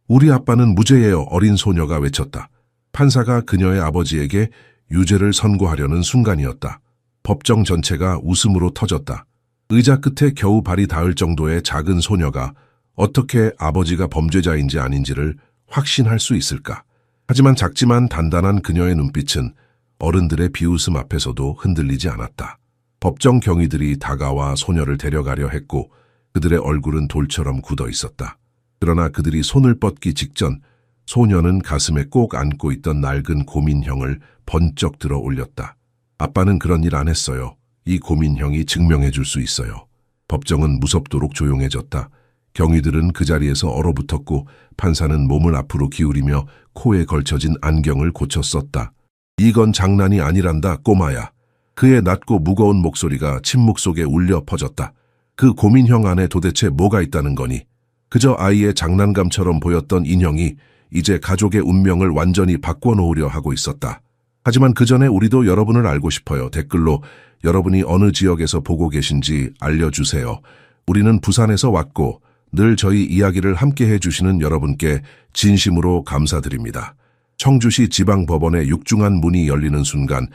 우리 아빠는 무죄예요. 어린 소녀가 외쳤다. 판사가 그녀의 아버지에게 유죄를 선고하려는 순간이었다. 법정 전체가 웃음으로 터졌다. 의자 끝에 겨우 발이 닿을 정도의 작은 소녀가 어떻게 아버지가 범죄자인지 아닌지를 확신할 수 있을까? 하지만 작지만 단단한 그녀의 눈빛은 어른들의 비웃음 앞에서도 흔들리지 않았다. 법정 경위들이 다가와 소녀를 데려가려 했고 그들의 얼굴은 돌처럼 굳어 있었다. 그러나 그들이 손을 뻗기 직전 소녀는 가슴에 꼭 안고 있던 낡은 고민형을 번쩍 들어 올렸다. 아빠는 그런 일 안 했어요. 이 고민형이 증명해 줄 수 있어요. 법정은 무섭도록 조용해졌다. 경위들은 그 자리에서 얼어붙었고 판사는 몸을 앞으로 기울이며 코에 걸쳐진 안경을 고쳐 썼다. 이건 장난이 아니란다, 꼬마야. 그의 낮고 무거운 목소리가 침묵 속에 울려 퍼졌다. 그 고민형 안에 도대체 뭐가 있다는 거니? 그저 아이의 장난감처럼 보였던 인형이 이제 가족의 운명을 완전히 바꿔놓으려 하고 있었다. 하지만 그 전에 우리도 여러분을 알고 싶어요. 댓글로 여러분이 어느 지역에서 보고 계신지 알려주세요. 우리는 부산에서 왔고 늘 저희 이야기를 함께 해주시는 여러분께 진심으로 감사드립니다. 청주시 지방법원의 육중한 문이 열리는 순간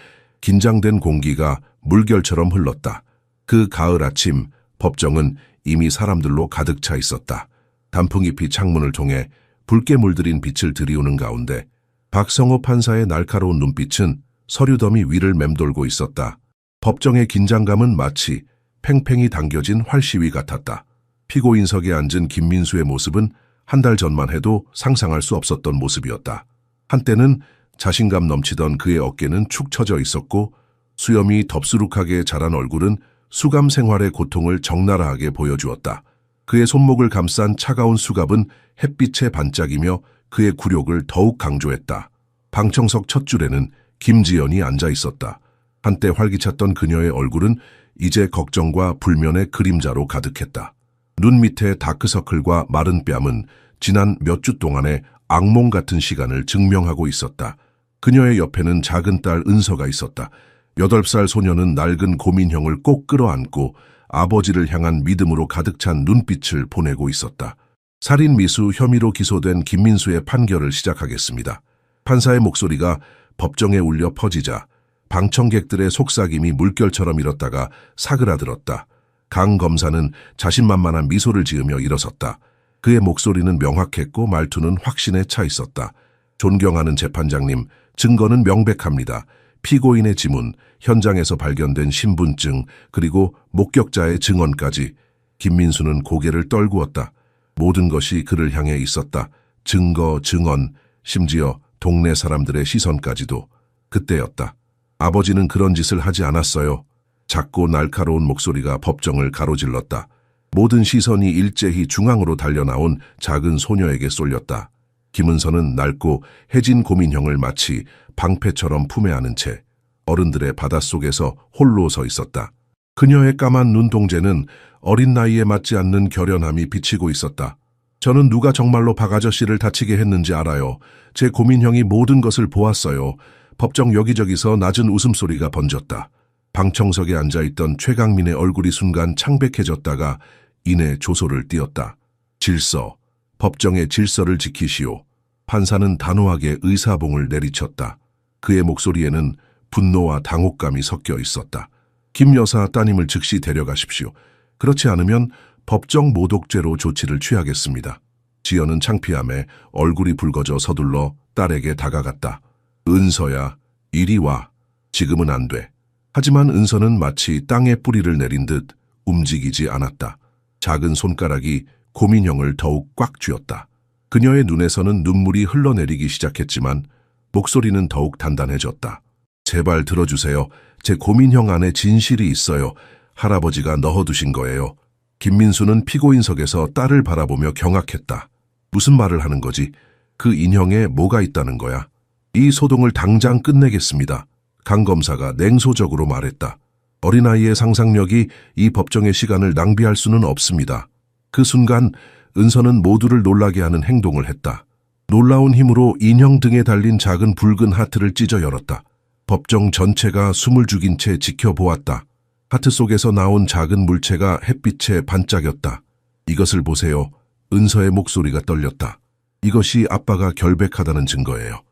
긴장된 공기가 물결처럼 흘렀다. 그 가을 아침 법정은 이미 사람들로 가득 차 있었다. 단풍잎이 창문을 통해 붉게 물들인 빛을 들이우는 가운데 박성호 판사의 날카로운 눈빛은 서류 더미 위를 맴돌고 있었다. 법정의 긴장감은 마치 팽팽히 당겨진 활시위 같았다. 피고인석에 앉은 김민수의 모습은 한 달 전만 해도 상상할 수 없었던 모습이었다. 한때는 자신감 넘치던 그의 어깨는 축 처져 있었고 수염이 덥수룩하게 자란 얼굴은 수감 생활의 고통을 적나라하게 보여주었다. 그의 손목을 감싼 차가운 수갑은 햇빛에 반짝이며 그의 굴욕을 더욱 강조했다. 방청석 첫 줄에는 김지연이 앉아 있었다. 한때 활기찼던 그녀의 얼굴은 이제 걱정과 불면의 그림자로 가득했다. 눈 밑의 다크서클과 마른 뺨은 지난 몇 주 동안의 악몽 같은 시간을 증명하고 있었다. 그녀의 옆에는 작은 딸 은서가 있었다. 8살 소녀는 낡은 고민형을 꼭 끌어안고 아버지를 향한 믿음으로 가득 찬 눈빛을 보내고 있었다. 살인 미수 혐의로 기소된 김민수의 판결을 시작하겠습니다. 판사의 목소리가 법정에 울려 퍼지자 방청객들의 속삭임이 물결처럼 일었다가 사그라들었다. 강 검사는 자신만만한 미소를 지으며 일어섰다. 그의 목소리는 명확했고 말투는 확신에 차 있었다. 존경하는 재판장님, 증거는 명백합니다. 피고인의 지문, 현장에서 발견된 신분증, 그리고 목격자의 증언까지. 김민수는 고개를 떨구었다. 모든 것이 그를 향해 있었다. 증거, 증언, 심지어 동네 사람들의 시선까지도. 그때였다. 아버지는 그런 짓을 하지 않았어요. 작고 날카로운 목소리가 법정을 가로질렀다. 모든 시선이 일제히 중앙으로 달려나온 작은 소녀에게 쏠렸다. 김은서는 낡고 해진 고민형을 마치 방패처럼 품에 안은 채 어른들의 바닷속에서 홀로 서 있었다. 그녀의 까만 눈동자는 어린 나이에 맞지 않는 결연함이 비치고 있었다. 저는 누가 정말로 박 아저씨를 다치게 했는지 알아요. 제 고민형이 모든 것을 보았어요. 법정 여기저기서 낮은 웃음소리가 번졌다. 방청석에 앉아있던 최강민의 얼굴이 순간 창백해졌다가 이내 조소를 띄었다. 질서, 법정의 질서를 지키시오. 판사는 단호하게 의사봉을 내리쳤다. 그의 목소리에는 분노와 당혹감이 섞여 있었다. 김 여사 따님을 즉시 데려가십시오. 그렇지 않으면 법정 모독죄로 조치를 취하겠습니다. 지연은 창피함에 얼굴이 붉어져 서둘러 딸에게 다가갔다. 은서야, 이리 와. 지금은 안 돼. 하지만 은서는 마치 땅에 뿌리를 내린 듯 움직이지 않았다. 작은 손가락이 고민형을 더욱 꽉 쥐었다. 그녀의 눈에서는 눈물이 흘러내리기 시작했지만 목소리는 더욱 단단해졌다. 제발 들어주세요. 제 고민형 안에 진실이 있어요. 할아버지가 넣어두신 거예요. 김민수는 피고인석에서 딸을 바라보며 경악했다. 무슨 말을 하는 거지? 그 인형에 뭐가 있다는 거야? 이 소동을 당장 끝내겠습니다. 강 검사가 냉소적으로 말했다. 어린아이의 상상력이 이 법정의 시간을 낭비할 수는 없습니다. 그 순간 은서는 모두를 놀라게 하는 행동을 했다. 놀라운 힘으로 인형 등에 달린 작은 붉은 하트를 찢어 열었다. 법정 전체가 숨을 죽인 채 지켜보았다. 하트 속에서 나온 작은 물체가 햇빛에 반짝였다. 이것을 보세요. 은서의 목소리가 떨렸다. 이것이 아빠가 결백하다는 증거예요.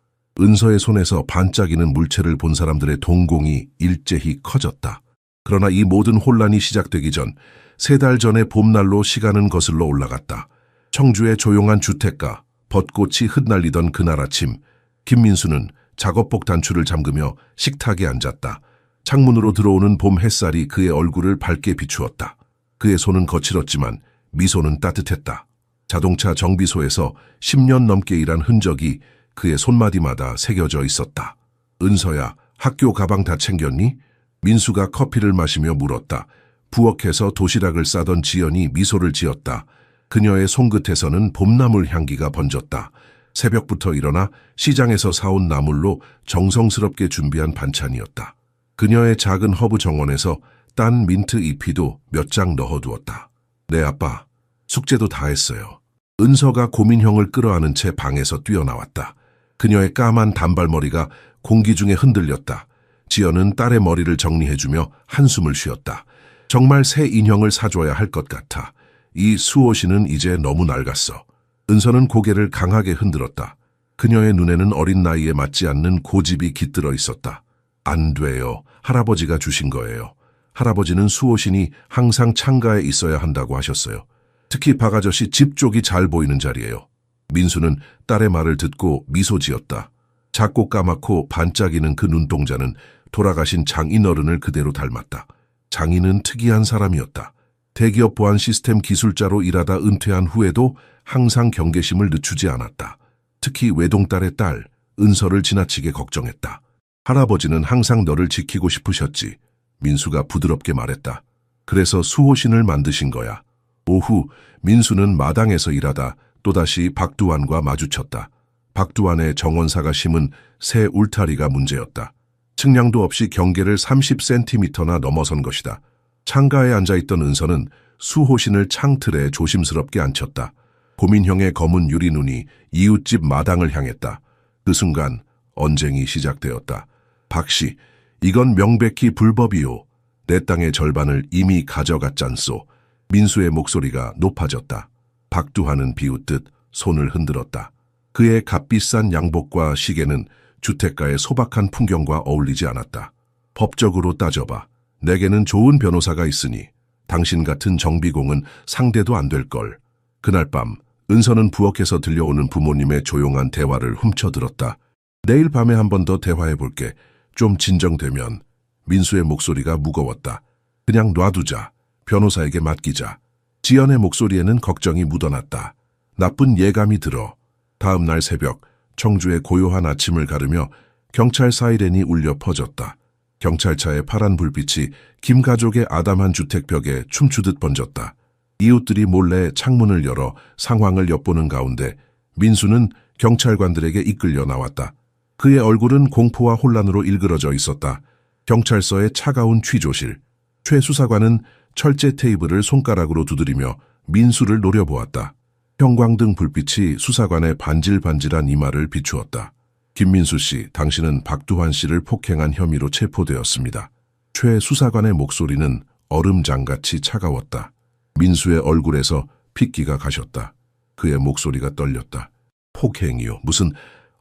은서의 손에서 반짝이는 물체를 본 사람들의 동공이 일제히 커졌다. 그러나 이 모든 혼란이 시작되기 전 3달 전의 봄날로 시간은 거슬러 올라갔다. 청주의 조용한 주택가, 벚꽃이 흩날리던 그날 아침, 김민수는 작업복 단추를 잠그며 식탁에 앉았다. 창문으로 들어오는 봄 햇살이 그의 얼굴을 밝게 비추었다. 그의 손은 거칠었지만 미소는 따뜻했다. 자동차 정비소에서 10년 넘게 일한 흔적이 그의 손마디마다 새겨져 있었다. 은서야, 학교 가방 다 챙겼니? 민수가 커피를 마시며 물었다. 부엌에서 도시락을 싸던 지연이 미소를 지었다. 그녀의 손끝에서는 봄나물 향기가 번졌다. 새벽부터 일어나 시장에서 사온 나물로 정성스럽게 준비한 반찬이었다. 그녀의 작은 허브 정원에서 딴 민트 잎이도 몇 장 넣어두었다. 네, 아빠. 숙제도 다 했어요. 은서가 고민형을 끌어안은 채 방에서 뛰어나왔다. 그녀의 까만 단발머리가 공기 중에 흔들렸다. 지연은 딸의 머리를 정리해주며 한숨을 쉬었다. 정말 새 인형을 사줘야 할 것 같아. 이 수호신은 이제 너무 낡았어. 은서는 고개를 강하게 흔들었다. 그녀의 눈에는 어린 나이에 맞지 않는 고집이 깃들어 있었다. 안 돼요. 할아버지가 주신 거예요. 할아버지는 수호신이 항상 창가에 있어야 한다고 하셨어요. 특히 박 아저씨 집 쪽이 잘 보이는 자리예요. 민수는 딸의 말을 듣고 미소 지었다. 작고 까맣고 반짝이는 그 눈동자는 돌아가신 장인어른을 그대로 닮았다. 장인은 특이한 사람이었다. 대기업 보안 시스템 기술자로 일하다 은퇴한 후에도 항상 경계심을 늦추지 않았다. 특히 외동딸의 딸, 은서를 지나치게 걱정했다. 할아버지는 항상 너를 지키고 싶으셨지. 민수가 부드럽게 말했다. 그래서 수호신을 만드신 거야. 오후 민수는 마당에서 일하다 또다시 박두환과 마주쳤다. 박두환의 정원사가 심은 새 울타리가 문제였다. 측량도 없이 경계를 30cm나 넘어선 것이다. 창가에 앉아있던 은서는 수호신을 창틀에 조심스럽게 앉혔다. 고민형의 검은 유리눈이 이웃집 마당을 향했다. 그 순간 언쟁이 시작되었다. 박씨, 이건 명백히 불법이요. 내 땅의 절반을 이미 가져갔잖소. 민수의 목소리가 높아졌다. 박두환은 비웃듯 손을 흔들었다. 그의 값비싼 양복과 시계는 주택가의 소박한 풍경과 어울리지 않았다. 법적으로 따져봐. 내게는 좋은 변호사가 있으니 당신 같은 정비공은 상대도 안 될걸. 그날 밤 은서는 부엌에서 들려오는 부모님의 조용한 대화를 훔쳐들었다. 내일 밤에 한 번 더 대화해볼게. 좀 진정되면. 민수의 목소리가 무거웠다. 그냥 놔두자. 변호사에게 맡기자. 지연의 목소리에는 걱정이 묻어났다. 나쁜 예감이 들어. 다음 날 새벽 청주의 고요한 아침을 가르며 경찰 사이렌이 울려 퍼졌다. 경찰차의 파란 불빛이 김 가족의 아담한 주택벽에 춤추듯 번졌다. 이웃들이 몰래 창문을 열어 상황을 엿보는 가운데 민수는 경찰관들에게 이끌려 나왔다. 그의 얼굴은 공포와 혼란으로 일그러져 있었다. 경찰서의 차가운 취조실. 최 수사관은 철제 테이블을 손가락으로 두드리며 민수를 노려보았다. 형광등 불빛이 수사관의 반질반질한 이마를 비추었다. 김민수 씨, 당신은 박두환 씨를 폭행한 혐의로 체포되었습니다. 최 수사관의 목소리는 얼음장같이 차가웠다. 민수의 얼굴에서 핏기가 가셨다. 그의 목소리가 떨렸다. 폭행이요. 무슨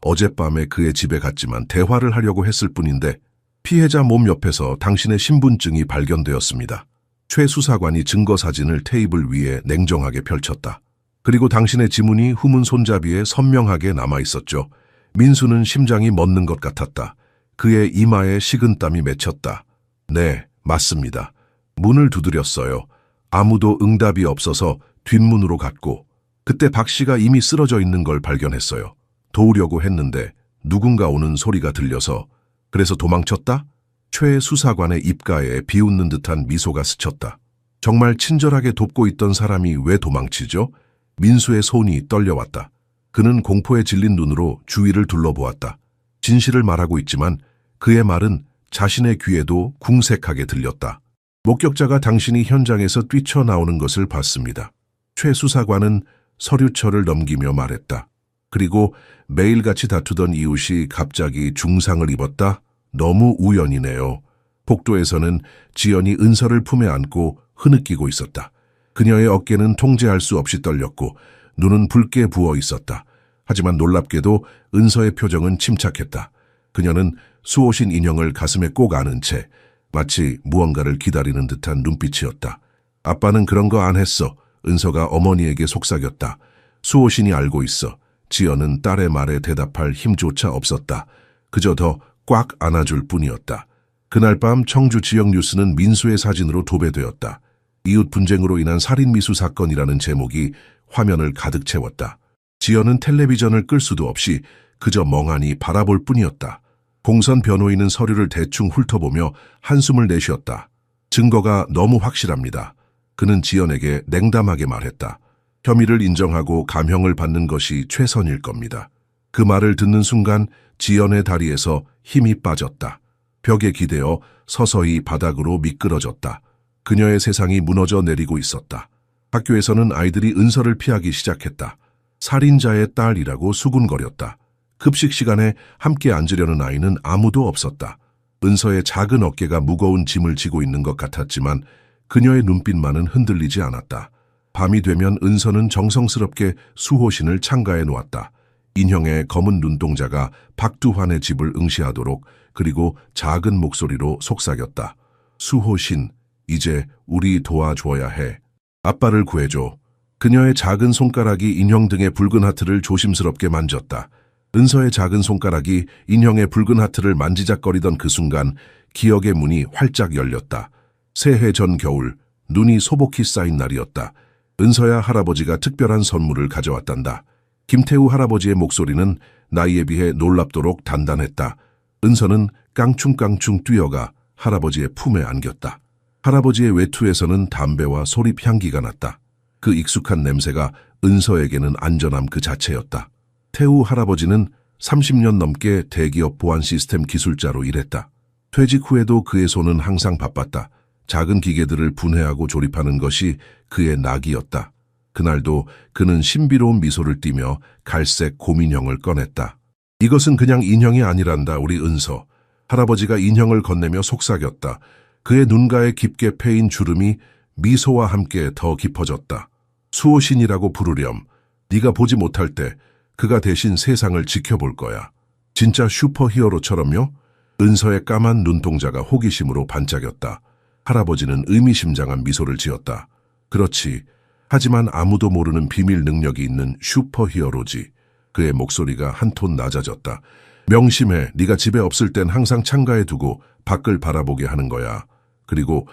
어젯밤에 그의 집에 갔지만 대화를 하려고 했을 뿐인데 피해자 몸 옆에서 당신의 신분증이 발견되었습니다. 최 수사관이 증거사진을 테이블 위에 냉정하게 펼쳤다. 그리고 당신의 지문이 후문 손잡이에 선명하게 남아있었죠. 민수는 심장이 멎는 것 같았다. 그의 이마에 식은땀이 맺혔다. 네, 맞습니다. 문을 두드렸어요. 아무도 응답이 없어서 뒷문으로 갔고 그때 박 씨가 이미 쓰러져 있는 걸 발견했어요. 도우려고 했는데 누군가 오는 소리가 들려서 그래서 도망쳤다? 최 수사관의 입가에 비웃는 듯한 미소가 스쳤다. 정말 친절하게 돕고 있던 사람이 왜 도망치죠? 민수의 손이 떨려왔다. 그는 공포에 질린 눈으로 주위를 둘러보았다. 진실을 말하고 있지만 그의 말은 자신의 귀에도 궁색하게 들렸다. 목격자가 당신이 현장에서 뛰쳐나오는 것을 봤습니다. 최 수사관은 서류철을 넘기며 말했다. 그리고 매일같이 다투던 이웃이 갑자기 중상을 입었다? 너무 우연이네요. 복도에서는 지연이 은서를 품에 안고 흐느끼고 있었다. 그녀의 어깨는 통제할 수 없이 떨렸고 눈은 붉게 부어 있었다. 하지만 놀랍게도 은서의 표정은 침착했다. 그녀는 수호신 인형을 가슴에 꼭 안은 채 마치 무언가를 기다리는 듯한 눈빛이었다. 아빠는 그런 거 안 했어. 은서가 어머니에게 속삭였다. 수호신이 알고 있어. 지연은 딸의 말에 대답할 힘조차 없었다. 그저 더 꽉 안아줄 뿐이었다. 그날 밤 청주 지역 뉴스는 민수의 사진으로 도배되었다. 이웃 분쟁으로 인한 살인미수 사건이라는 제목이 화면을 가득 채웠다. 지연은 텔레비전을 끌 수도 없이 그저 멍하니 바라볼 뿐이었다. 공선 변호인은 서류를 대충 훑어보며 한숨을 내쉬었다. 증거가 너무 확실합니다. 그는 지연에게 냉담하게 말했다. 혐의를 인정하고 감형을 받는 것이 최선일 겁니다. 그 말을 듣는 순간 지연의 다리에서 힘이 빠졌다. 벽에 기대어 서서히 바닥으로 미끄러졌다. 그녀의 세상이 무너져 내리고 있었다. 학교에서는 아이들이 은서를 피하기 시작했다. 살인자의 딸이라고 수군거렸다. 급식 시간에 함께 앉으려는 아이는 아무도 없었다. 은서의 작은 어깨가 무거운 짐을 지고 있는 것 같았지만 그녀의 눈빛만은 흔들리지 않았다. 밤이 되면 은서는 정성스럽게 수호신을 창가에 놓았다. 인형의 검은 눈동자가 박두환의 집을 응시하도록, 그리고 작은 목소리로 속삭였다. 수호신, 이제 우리 도와줘야 해. 아빠를 구해줘. 그녀의 작은 손가락이 인형 등의 붉은 하트를 조심스럽게 만졌다. 은서의 작은 손가락이 인형의 붉은 하트를 만지작거리던 그 순간 기억의 문이 활짝 열렸다. 새해 전 겨울, 눈이 소복히 쌓인 날이었다. 은서야 할아버지가 특별한 선물을 가져왔단다. 김태우 할아버지의 목소리는 나이에 비해 놀랍도록 단단했다. 은서는 깡충깡충 뛰어가 할아버지의 품에 안겼다. 할아버지의 외투에서는 담배와 소립 향기가 났다. 그 익숙한 냄새가 은서에게는 안전함 그 자체였다. 태우 할아버지는 30년 넘게 대기업 보안 시스템 기술자로 일했다. 퇴직 후에도 그의 손은 항상 바빴다. 작은 기계들을 분해하고 조립하는 것이 그의 낙이었다. 그날도 그는 신비로운 미소를 띠며 갈색 곰인형을 꺼냈다. 이것은 그냥 인형이 아니란다, 우리 은서. 할아버지가 인형을 건네며 속삭였다. 그의 눈가에 깊게 패인 주름이 미소와 함께 더 깊어졌다. 수호신이라고 부르렴. 네가 보지 못할 때 그가 대신 세상을 지켜볼 거야. 진짜 슈퍼히어로처럼요? 은서의 까만 눈동자가 호기심으로 반짝였다. 할아버지는 의미심장한 미소를 지었다. 그렇지. 하지만 아무도 모르는 비밀 능력이 있는 슈퍼히어로지. 그의 목소리가 한 톤 낮아졌다. 명심해. 네가 집에 없을 땐 항상 창가에 두고 밖을 바라보게 하는 거야. 그리고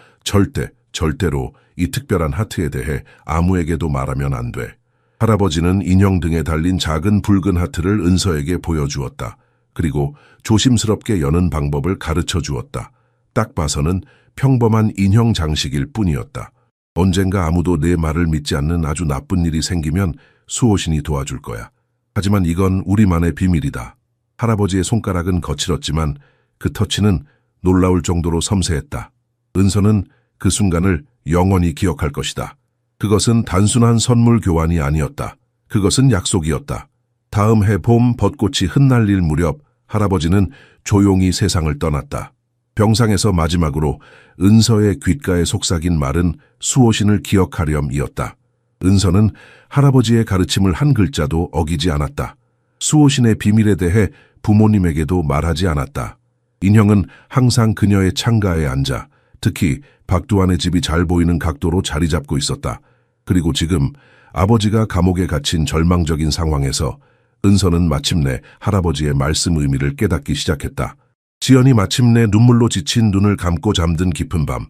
절대로 이 특별한 하트에 대해 아무에게도 말하면 안 돼. 할아버지는 인형 등에 달린 작은 붉은 하트를 은서에게 보여주었다. 그리고 조심스럽게 여는 방법을 가르쳐 주었다. 딱 봐서는 평범한 인형 장식일 뿐이었다. 언젠가 아무도 내 말을 믿지 않는 아주 나쁜 일이 생기면 수호신이 도와줄 거야. 하지만 이건 우리만의 비밀이다. 할아버지의 손가락은 거칠었지만 그 터치는 놀라울 정도로 섬세했다. 은서는 그 순간을 영원히 기억할 것이다. 그것은 단순한 선물 교환이 아니었다. 그것은 약속이었다. 다음 해 봄 벚꽃이 흩날릴 무렵 할아버지는 조용히 세상을 떠났다. 병상에서 마지막으로 은서의 귓가에 속삭인 말은 수호신을 기억하렴이었다. 은서는 할아버지의 가르침을 한 글자도 어기지 않았다. 수호신의 비밀에 대해 부모님에게도 말하지 않았다. 인형은 항상 그녀의 창가에 앉아 특히 박두환의 집이 잘 보이는 각도로 자리 잡고 있었다. 그리고 지금 아버지가 감옥에 갇힌 절망적인 상황에서 은서는 마침내 할아버지의 말씀 의미를 깨닫기 시작했다. 지연이 마침내 눈물로 지친 눈을 감고 잠든 깊은 밤,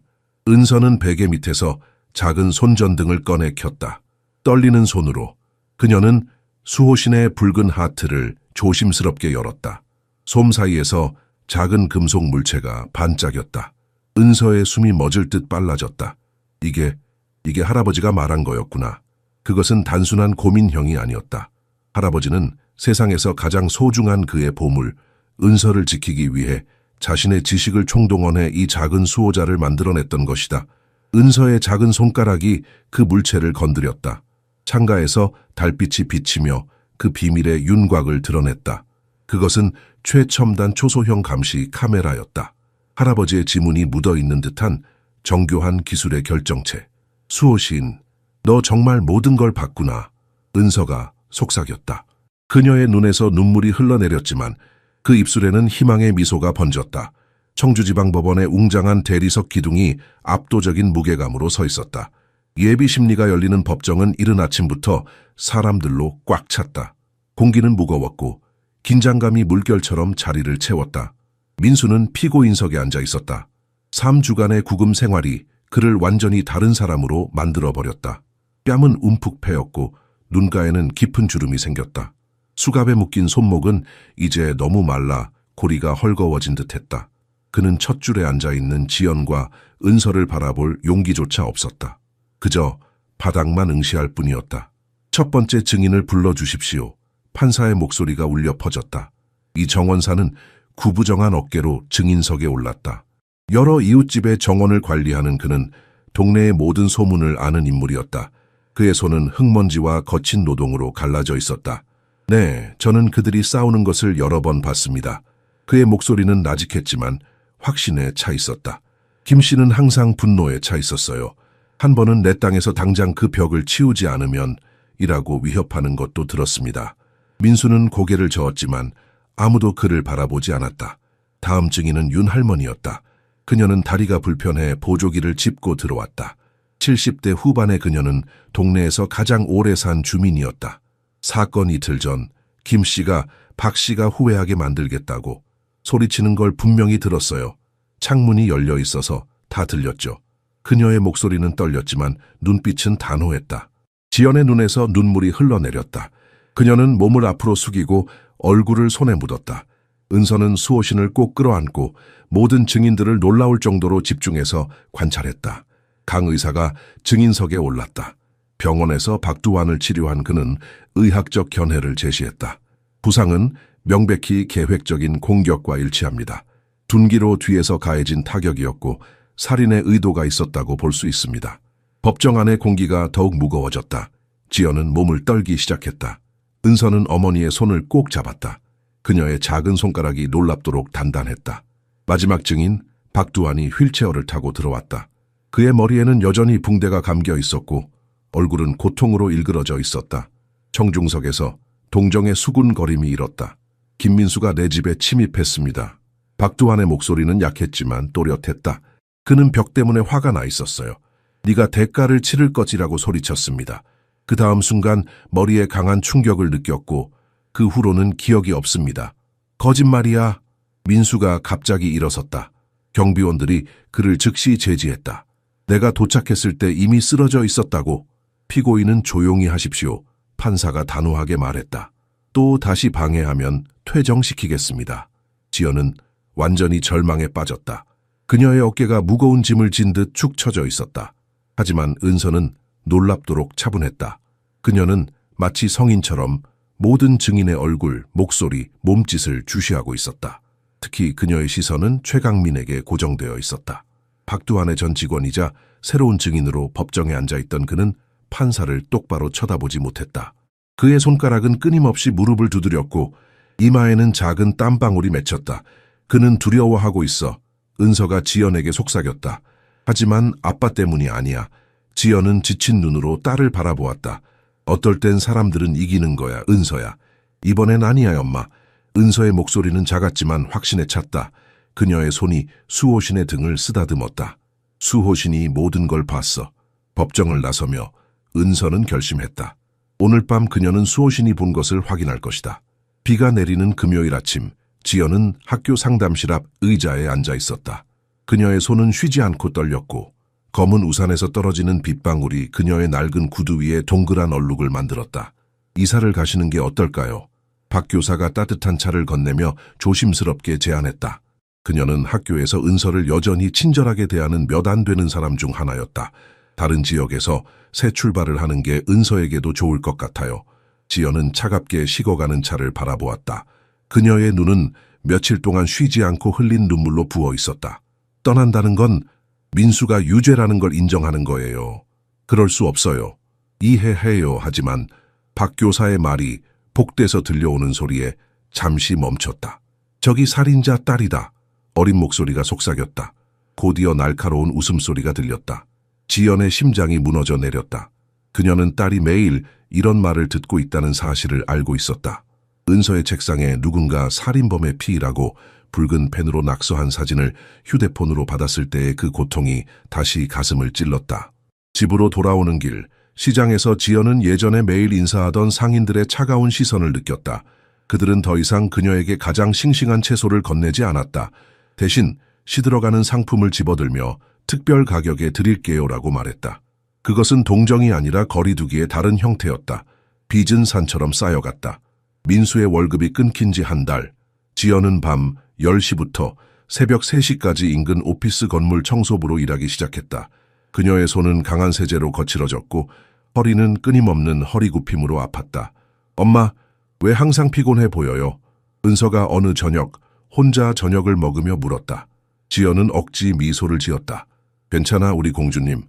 은서는 베개 밑에서 작은 손전등을 꺼내 켰다. 떨리는 손으로 그녀는 수호신의 붉은 하트를 조심스럽게 열었다. 솜 사이에서 작은 금속 물체가 반짝였다. 은서의 숨이 멎을 듯 빨라졌다. 이게 할아버지가 말한 거였구나. 그것은 단순한 고민형이 아니었다. 할아버지는 세상에서 가장 소중한 그의 보물, 은서를 지키기 위해 자신의 지식을 총동원해 이 작은 수호자를 만들어냈던 것이다. 은서의 작은 손가락이 그 물체를 건드렸다. 창가에서 달빛이 비치며 그 비밀의 윤곽을 드러냈다. 그것은 최첨단 초소형 감시 카메라였다. 할아버지의 지문이 묻어있는 듯한 정교한 기술의 결정체. 수호신, 너 정말 모든 걸 봤구나. 은서가 속삭였다. 그녀의 눈에서 눈물이 흘러내렸지만 그 입술에는 희망의 미소가 번졌다. 청주지방법원의 웅장한 대리석 기둥이 압도적인 무게감으로 서 있었다. 예비 심리가 열리는 법정은 이른 아침부터 사람들로 꽉 찼다. 공기는 무거웠고 긴장감이 물결처럼 자리를 채웠다. 민수는 피고인석에 앉아 있었다. 3주간의 구금 생활이 그를 완전히 다른 사람으로 만들어버렸다. 뺨은 움푹 패였고 눈가에는 깊은 주름이 생겼다. 수갑에 묶인 손목은 이제 너무 말라 고리가 헐거워진 듯했다. 그는 첫 줄에 앉아있는 지연과 은서를 바라볼 용기조차 없었다. 그저 바닥만 응시할 뿐이었다. 첫 번째 증인을 불러주십시오. 판사의 목소리가 울려 퍼졌다. 이 정원사는 구부정한 어깨로 증인석에 올랐다. 여러 이웃집의 정원을 관리하는 그는 동네의 모든 소문을 아는 인물이었다. 그의 손은 흙먼지와 거친 노동으로 갈라져 있었다. 네, 저는 그들이 싸우는 것을 여러 번 봤습니다. 그의 목소리는 나직했지만 확신에 차 있었다. 김 씨는 항상 분노에 차 있었어요. 한 번은 내 땅에서 당장 그 벽을 치우지 않으면 이라고 위협하는 것도 들었습니다. 민수는 고개를 저었지만 아무도 그를 바라보지 않았다. 다음 증인은 윤 할머니였다. 그녀는 다리가 불편해 보조기를 짚고 들어왔다. 70대 후반의 그녀는 동네에서 가장 오래 산 주민이었다. 사건 이틀 전 김 씨가 박 씨가 후회하게 만들겠다고 소리치는 걸 분명히 들었어요. 창문이 열려 있어서 다 들렸죠. 그녀의 목소리는 떨렸지만 눈빛은 단호했다. 지연의 눈에서 눈물이 흘러내렸다. 그녀는 몸을 앞으로 숙이고 얼굴을 손에 묻었다. 은서는 수호신을 꼭 끌어안고 모든 증인들을 놀라울 정도로 집중해서 관찰했다. 강 의사가 증인석에 올랐다. 병원에서 박두환을 치료한 그는 의학적 견해를 제시했다. 부상은 명백히 계획적인 공격과 일치합니다. 둔기로 뒤에서 가해진 타격이었고 살인의 의도가 있었다고 볼 수 있습니다. 법정 안의 공기가 더욱 무거워졌다. 지연은 몸을 떨기 시작했다. 은서는 어머니의 손을 꼭 잡았다. 그녀의 작은 손가락이 놀랍도록 단단했다. 마지막 증인 박두환이 휠체어를 타고 들어왔다. 그의 머리에는 여전히 붕대가 감겨 있었고 얼굴은 고통으로 일그러져 있었다. 청중석에서 동정의 수군거림이 일었다. 김민수가 내 집에 침입했습니다. 박두환의 목소리는 약했지만 또렷했다. 그는 벽 때문에 화가 나 있었어요. 네가 대가를 치를 것이라고 소리쳤습니다. 그 다음 순간 머리에 강한 충격을 느꼈고 그 후로는 기억이 없습니다. 거짓말이야. 민수가 갑자기 일어섰다. 경비원들이 그를 즉시 제지했다. 내가 도착했을 때 이미 쓰러져 있었다고. 피고인은 조용히 하십시오. 판사가 단호하게 말했다. 또 다시 방해하면 퇴정시키겠습니다. 지연은 완전히 절망에 빠졌다. 그녀의 어깨가 무거운 짐을 진 듯 축 처져 있었다. 하지만 은서는 놀랍도록 차분했다. 그녀는 마치 성인처럼 모든 증인의 얼굴, 목소리, 몸짓을 주시하고 있었다. 특히 그녀의 시선은 최강민에게 고정되어 있었다. 박두환의 전 직원이자 새로운 증인으로 법정에 앉아있던 그는 판사를 똑바로 쳐다보지 못했다. 그의 손가락은 끊임없이 무릎을 두드렸고 이마에는 작은 땀방울이 맺혔다. 그는 두려워하고 있어. 은서가 지연에게 속삭였다. 하지만 아빠 때문이 아니야. 지연은 지친 눈으로 딸을 바라보았다. 어떨 땐 사람들은 이기는 거야, 은서야. 이번엔 아니야, 엄마. 은서의 목소리는 작았지만 확신에 찼다. 그녀의 손이 수호신의 등을 쓰다듬었다. 수호신이 모든 걸 봤어. 법정을 나서며 은서는 결심했다. 오늘 밤 그녀는 수호신이 본 것을 확인할 것이다. 비가 내리는 금요일 아침, 지연은 학교 상담실 앞 의자에 앉아 있었다. 그녀의 손은 쉬지 않고 떨렸고 검은 우산에서 떨어지는 빗방울이 그녀의 낡은 구두 위에 동그란 얼룩을 만들었다. 이사를 가시는 게 어떨까요? 박 교사가 따뜻한 차를 건네며 조심스럽게 제안했다. 그녀는 학교에서 은서를 여전히 친절하게 대하는 몇 안 되는 사람 중 하나였다. 다른 지역에서 새 출발을 하는 게 은서에게도 좋을 것 같아요. 지연은 차갑게 식어가는 차를 바라보았다. 그녀의 눈은 며칠 동안 쉬지 않고 흘린 눈물로 부어 있었다. 떠난다는 건 민수가 유죄라는 걸 인정하는 거예요. 그럴 수 없어요. 이해해요. 하지만 박 교사의 말이 복대에서 들려오는 소리에 잠시 멈췄다. 저기 살인자 딸이다. 어린 목소리가 속삭였다. 곧이어 날카로운 웃음소리가 들렸다. 지연의 심장이 무너져 내렸다. 그녀는 딸이 매일 이런 말을 듣고 있다는 사실을 알고 있었다. 은서의 책상에 누군가 살인범의 피의라고 붉은 펜으로 낙서한 사진을 휴대폰으로 받았을 때의 그 고통이 다시 가슴을 찔렀다. 집으로 돌아오는 길, 시장에서 지연은 예전에 매일 인사하던 상인들의 차가운 시선을 느꼈다. 그들은 더 이상 그녀에게 가장 싱싱한 채소를 건네지 않았다. 대신 시들어가는 상품을 집어들며 특별 가격에 드릴게요라고 말했다. 그것은 동정이 아니라 거리두기의 다른 형태였다. 빚은 산처럼 쌓여갔다. 민수의 월급이 끊긴 지 한 달. 지연은 밤 10시부터 새벽 3시까지 인근 오피스 건물 청소부로 일하기 시작했다. 그녀의 손은 강한 세제로 거칠어졌고 허리는 끊임없는 허리굽힘으로 아팠다. 엄마, 왜 항상 피곤해 보여요? 은서가 어느 저녁 혼자 저녁을 먹으며 물었다. 지연은 억지 미소를 지었다. 괜찮아, 우리 공주님.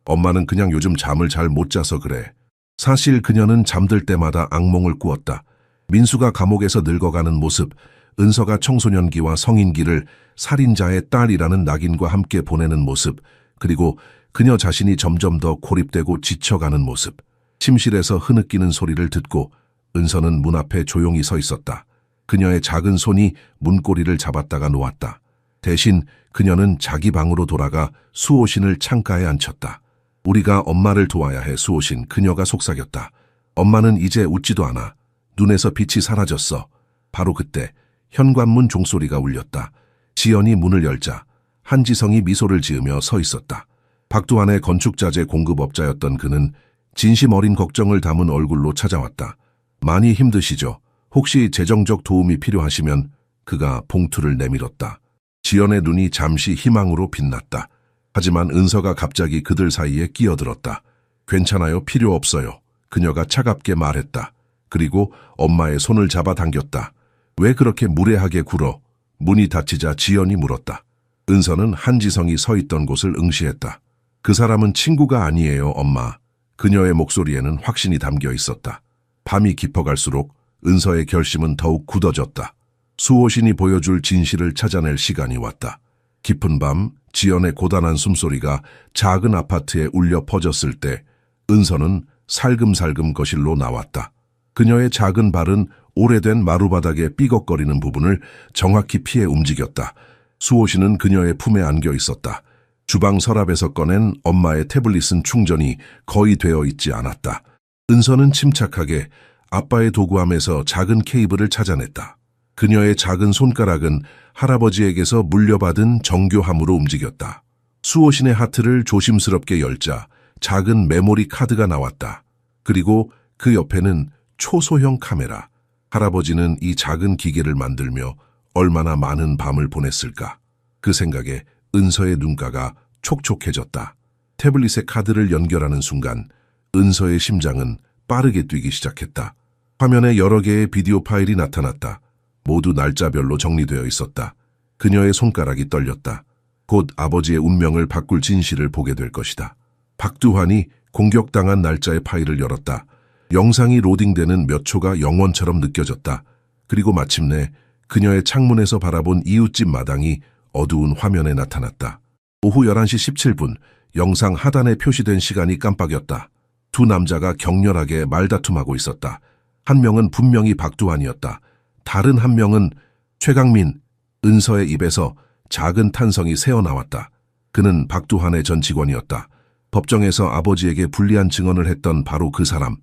엄마는 그냥 요즘 잠을 잘 못 자서 그래. 사실 그녀는 잠들 때마다 악몽을 꾸었다. 민수가 감옥에서 늙어가는 모습, 은서가 청소년기와 성인기를 살인자의 딸이라는 낙인과 함께 보내는 모습, 그리고 그녀 자신이 점점 더 고립되고 지쳐가는 모습. 침실에서 흐느끼는 소리를 듣고 은서는 문 앞에 조용히 서 있었다. 그녀의 작은 손이 문고리를 잡았다가 놓았다. 대신 그녀는 자기 방으로 돌아가 수호신을 창가에 앉혔다. 우리가 엄마를 도와야 해, 수호신. 그녀가 속삭였다. 엄마는 이제 웃지도 않아. 눈에서 빛이 사라졌어. 바로 그때 현관문 종소리가 울렸다. 지연이 문을 열자 한지성이 미소를 지으며 서 있었다. 박두환의 건축자재 공급업자였던 그는 진심 어린 걱정을 담은 얼굴로 찾아왔다. 많이 힘드시죠? 혹시 재정적 도움이 필요하시면. 그가 봉투를 내밀었다. 지연의 눈이 잠시 희망으로 빛났다. 하지만 은서가 갑자기 그들 사이에 끼어들었다. 괜찮아요, 필요 없어요. 그녀가 차갑게 말했다. 그리고 엄마의 손을 잡아당겼다. 왜 그렇게 무례하게 굴어? 문이 닫히자 지연이 물었다. 은서는 한지성이 서 있던 곳을 응시했다. 그 사람은 친구가 아니에요, 엄마. 그녀의 목소리에는 확신이 담겨 있었다. 밤이 깊어갈수록 은서의 결심은 더욱 굳어졌다. 수호신이 보여줄 진실을 찾아낼 시간이 왔다. 깊은 밤 지연의 고단한 숨소리가 작은 아파트에 울려 퍼졌을 때 은서는 살금살금 거실로 나왔다. 그녀의 작은 발은 오래된 마루바닥에 삐걱거리는 부분을 정확히 피해 움직였다. 수호신은 그녀의 품에 안겨 있었다. 주방 서랍에서 꺼낸 엄마의 태블릿은 충전이 거의 되어 있지 않았다. 은서는 침착하게 아빠의 도구함에서 작은 케이블을 찾아냈다. 그녀의 작은 손가락은 할아버지에게서 물려받은 정교함으로 움직였다. 수호신의 하트를 조심스럽게 열자 작은 메모리 카드가 나왔다. 그리고 그 옆에는 초소형 카메라. 할아버지는 이 작은 기계를 만들며 얼마나 많은 밤을 보냈을까. 그 생각에 은서의 눈가가 촉촉해졌다. 태블릿에 카드를 연결하는 순간 은서의 심장은 빠르게 뛰기 시작했다. 화면에 여러 개의 비디오 파일이 나타났다. 모두 날짜별로 정리되어 있었다. 그녀의 손가락이 떨렸다. 곧 아버지의 운명을 바꿀 진실을 보게 될 것이다. 박두환이 공격당한 날짜의 파일을 열었다. 영상이 로딩되는 몇 초가 영원처럼 느껴졌다. 그리고 마침내 그녀의 창문에서 바라본 이웃집 마당이 어두운 화면에 나타났다. 오후 11시 17분, 영상 하단에 표시된 시간이 깜빡였다. 두 남자가 격렬하게 말다툼하고 있었다. 한 명은 분명히 박두환이었다. 다른 한 명은 최강민. 은서의 입에서 작은 탄성이 새어나왔다. 그는 박두환의 전 직원이었다. 법정에서 아버지에게 불리한 증언을 했던 바로 그 사람.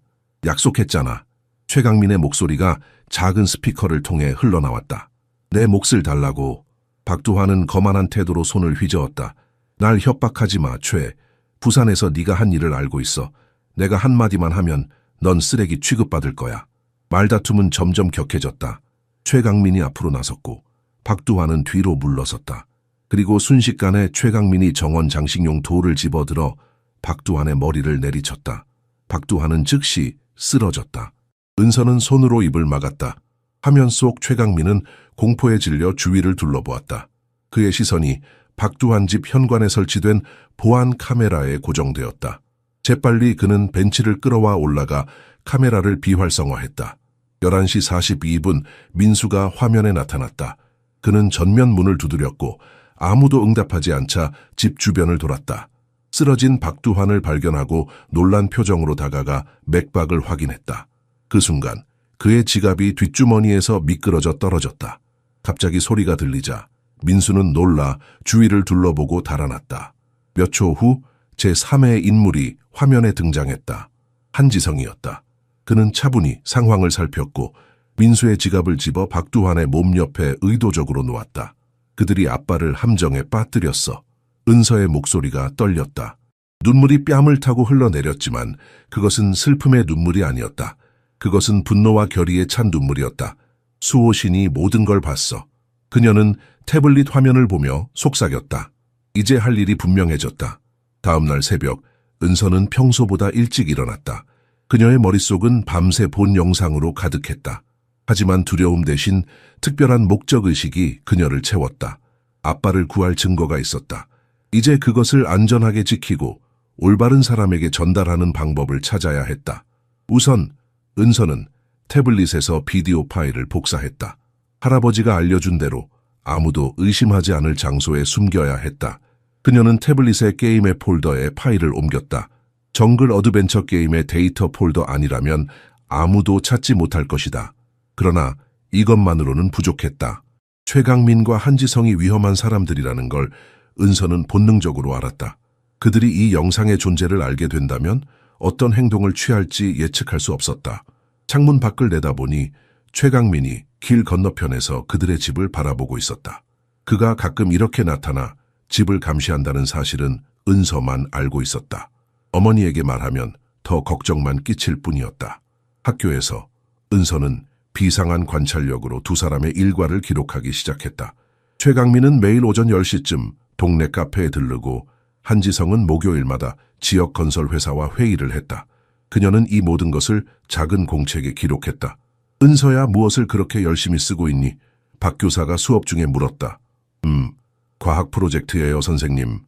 약속했잖아. 최강민의 목소리가 작은 스피커를 통해 흘러나왔다. 내 몫을 달라고. 박두환은 거만한 태도로 손을 휘저었다. 날 협박하지 마, 최. 부산에서 네가 한 일을 알고 있어. 내가 한마디만 하면 넌 쓰레기 취급받을 거야. 말다툼은 점점 격해졌다. 최강민이 앞으로 나섰고 박두환은 뒤로 물러섰다. 그리고 순식간에 최강민이 정원 장식용 돌을 집어들어 박두환의 머리를 내리쳤다. 박두환은 즉시 쓰러졌다. 은서는 손으로 입을 막았다. 화면 속 최강민은 공포에 질려 주위를 둘러보았다. 그의 시선이 박두환 집 현관에 설치된 보안 카메라에 고정되었다. 재빨리 그는 벤치를 끌어와 올라가 카메라를 비활성화했다. 11시 42분 민수가 화면에 나타났다. 그는 전면 문을 두드렸고 아무도 응답하지 않자 집 주변을 돌았다. 쓰러진 박두환을 발견하고 놀란 표정으로 다가가 맥박을 확인했다. 그 순간 그의 지갑이 뒷주머니에서 미끄러져 떨어졌다. 갑자기 소리가 들리자 민수는 놀라 주위를 둘러보고 달아났다. 몇 초 후 제3의 인물이 화면에 등장했다. 한지성이었다. 그는 차분히 상황을 살폈고 민수의 지갑을 집어 박두환의 몸 옆에 의도적으로 놓았다. 그들이 아빠를 함정에 빠뜨렸어. 은서의 목소리가 떨렸다. 눈물이 뺨을 타고 흘러내렸지만 그것은 슬픔의 눈물이 아니었다. 그것은 분노와 결의에 찬 눈물이었다. 수호신이 모든 걸 봤어. 그녀는 태블릿 화면을 보며 속삭였다. 이제 할 일이 분명해졌다. 다음 날 새벽, 은서는 평소보다 일찍 일어났다. 그녀의 머릿속은 밤새 본 영상으로 가득했다. 하지만 두려움 대신 특별한 목적의식이 그녀를 채웠다. 아빠를 구할 증거가 있었다. 이제 그것을 안전하게 지키고 올바른 사람에게 전달하는 방법을 찾아야 했다. 우선 은서는 태블릿에서 비디오 파일을 복사했다. 할아버지가 알려준 대로 아무도 의심하지 않을 장소에 숨겨야 했다. 그녀는 태블릿의 게임의 폴더에 파일을 옮겼다. 정글 어드벤처 게임의 데이터 폴더 아니라면 아무도 찾지 못할 것이다. 그러나 이것만으로는 부족했다. 최강민과 한지성이 위험한 사람들이라는 걸 은서는 본능적으로 알았다. 그들이 이 영상의 존재를 알게 된다면 어떤 행동을 취할지 예측할 수 없었다. 창문 밖을 내다보니 최강민이 길 건너편에서 그들의 집을 바라보고 있었다. 그가 가끔 이렇게 나타나 집을 감시한다는 사실은 은서만 알고 있었다. 어머니에게 말하면 더 걱정만 끼칠 뿐이었다. 학교에서 은서는 비상한 관찰력으로 두 사람의 일과를 기록하기 시작했다. 최강민은 매일 오전 10시쯤 동네 카페에 들르고 한지성은 목요일마다 지역 건설 회사와 회의를 했다. 그녀는 이 모든 것을 작은 공책에 기록했다. 은서야, 무엇을 그렇게 열심히 쓰고 있니? 박 교사가 수업 중에 물었다. 과학 프로젝트예요, 선생님.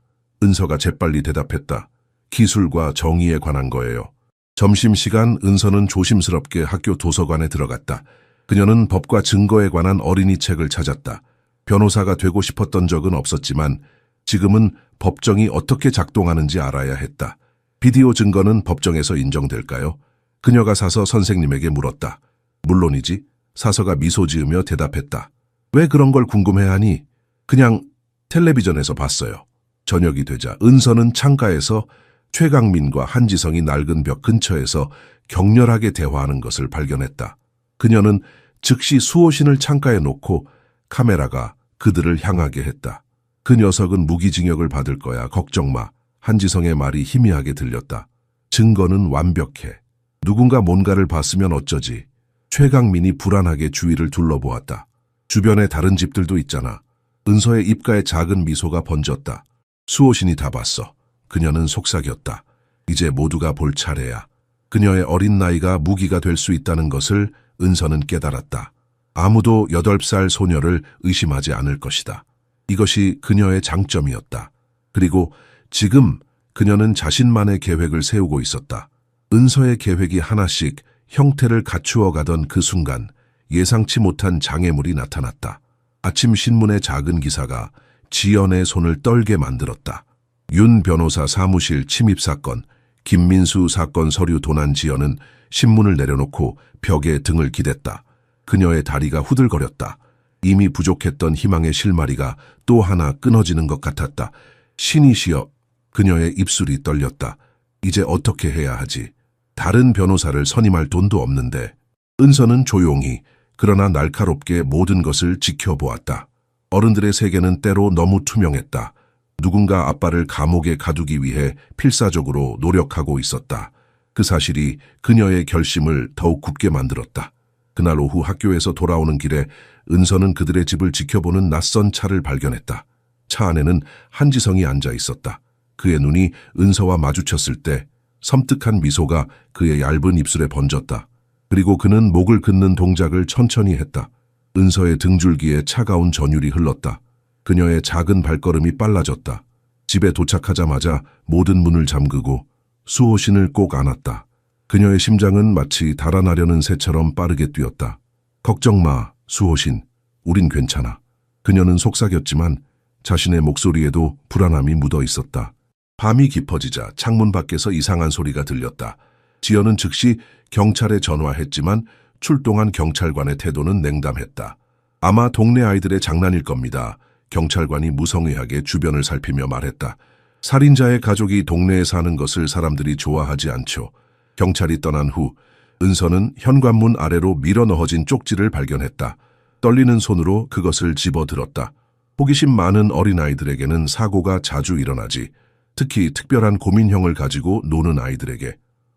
은서가 재빨리 대답했다. 기술과 정의에 관한 거예요. 점심시간 은서는 조심스럽게 학교 도서관에 들어갔다. 그녀는 법과 증거에 관한 어린이 책을 찾았다. 변호사가 되고 싶었던 적은 없었지만 지금은 법정이 어떻게 작동하는지 알아야 했다. 비디오 증거는 법정에서 인정될까요? 그녀가 사서 선생님에게 물었다. 물론이지. 사서가 미소 지으며 대답했다. 왜 그런 걸 궁금해하니? 그냥 텔레비전에서 봤어요. 저녁이 되자 은서는 창가에서 최강민과 한지성이 낡은 벽 근처에서 격렬하게 대화하는 것을 발견했다. 그녀는 즉시 수호신을 창가에 놓고 카메라가 그들을 향하게 했다. 그 녀석은 무기징역을 받을 거야. 걱정 마. 한지성의 말이 희미하게 들렸다. 증거는 완벽해. 누군가 뭔가를 봤으면 어쩌지. 최강민이 불안하게 주위를 둘러보았다. 주변에 다른 집들도 있잖아. 은서의 입가에 작은 미소가 번졌다. 수호신이 다 봤어. 그녀는 속삭였다. 이제 모두가 볼 차례야. 그녀의 어린 나이가 무기가 될 수 있다는 것을 은서는 깨달았다. 아무도 8살 소녀를 의심하지 않을 것이다. 이것이 그녀의 장점이었다. 그리고 지금 그녀는 자신만의 계획을 세우고 있었다. 은서의 계획이 하나씩 형태를 갖추어 가던 그 순간 예상치 못한 장애물이 나타났다. 아침 신문의 작은 기사가 지연의 손을 떨게 만들었다. 윤 변호사 사무실 침입 사건, 김민수 사건 서류 도난 지연은 신문을 내려놓고 벽에 등을 기댔다. 그녀의 다리가 후들거렸다. 이미 부족했던 희망의 실마리가 또 하나 끊어지는 것 같았다. 신이시여. 그녀의 입술이 떨렸다. 이제 어떻게 해야 하지? 다른 변호사를 선임할 돈도 없는데. 은서는 조용히 그러나 날카롭게 모든 것을 지켜보았다. 어른들의 세계는 때로 너무 투명했다. 누군가 아빠를 감옥에 가두기 위해 필사적으로 노력하고 있었다. 그 사실이 그녀의 결심을 더욱 굳게 만들었다. 그날 오후 학교에서 돌아오는 길에 은서는 그들의 집을 지켜보는 낯선 차를 발견했다. 차 안에는 한지성이 앉아 있었다. 그의 눈이 은서와 마주쳤을 때 섬뜩한 미소가 그의 얇은 입술에 번졌다. 그리고 그는 목을 긋는 동작을 천천히 했다. 은서의 등줄기에 차가운 전율이 흘렀다. 그녀의 작은 발걸음이 빨라졌다. 집에 도착하자마자 모든 문을 잠그고 수호신을 꼭 안았다. 그녀의 심장은 마치 달아나려는 새처럼 빠르게 뛰었다. 걱정 마, 수호신. 우린 괜찮아. 그녀는 속삭였지만 자신의 목소리에도 불안함이 묻어 있었다. 밤이 깊어지자 창문 밖에서 이상한 소리가 들렸다. 지연은 즉시 경찰에 전화했지만 출동한 경찰관의 태도는 냉담했다. 아마 동네 아이들의 장난일 겁니다. 경찰관이 무성의하게 주변을 살피며 말했다. 살인자의 가족이 동네에 사는 것을 사람들이 좋아하지 않죠. 경찰이 떠난 후 은서는 현관문 아래로 밀어 넣어진 쪽지를 발견했다. 떨리는 손으로 그것을 집어들었다. 호기심 많은 어린아이들에게는 사고가 자주 일어나지. 특히 특별한 고민형을 가지고 노는 아이들에게.